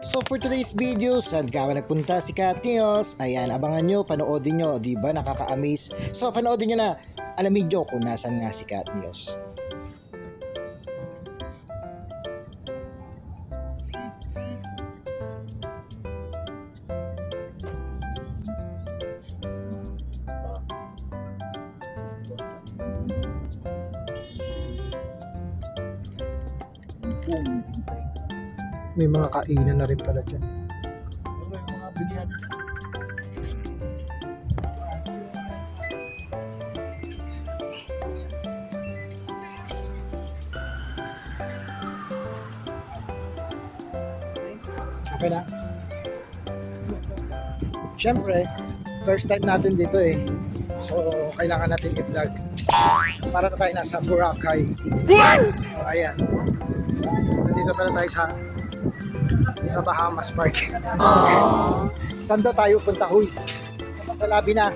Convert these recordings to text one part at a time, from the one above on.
So for today's video, saan ka ba nagpunta si Kat Nios? Ayan, abangan nyo, panoodin nyo, di ba nakaka-amaze? So panoodin nyo na, alamin nyo kung nasan nga si Kat Nios. May mga kainan na rin pala dyan. May mga bilihan. Okay na? Siyempre, first time natin dito eh. So, kailangan natin i-vlog. Para na tayo nasa Boracay. So, ayan. Nandito pala tayo sa Bahamas Park. Saan daw tayo punta? Huy. Sa labi na.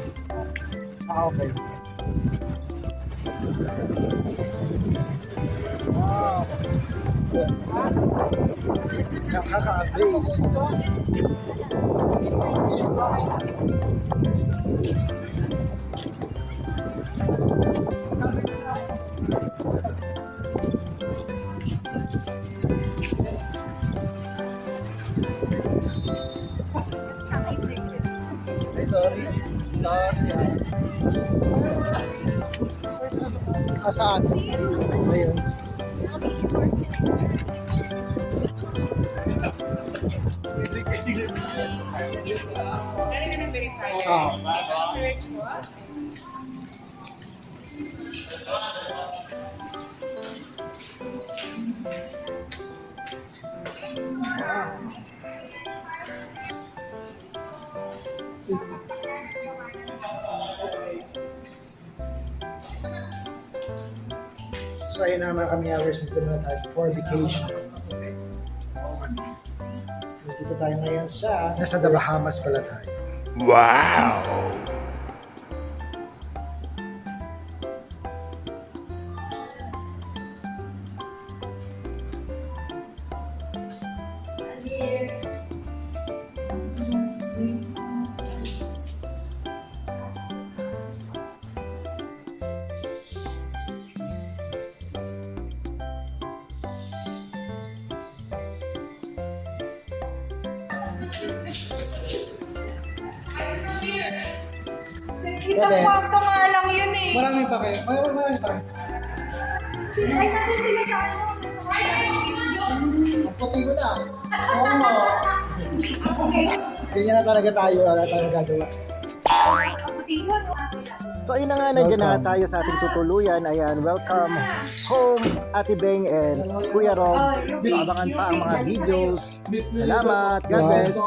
Okay. Wow. Nakaka-amaze. Sorry. Saan? Ayun. So ayun na mga kami-hours na muna tayo for vacation. Dito tayo ngayon nasa The Bahamas pala tayo. Wow! Isang Bebe. kwarto nga lang yun eh. Maraming pa kayo. Maraming pa. Ay, sabi sila sa ano? Ang puti mo na. Oo. Ganyan na talaga tayo. Wala tayong gagawa. Putingan. So ayun na nga, nandiyan na tayo sa ating tutuluyan. Ayan, welcome home, Ate Beng and Kuya Robs. Abangan pa ang mga videos. Salamat. God bless.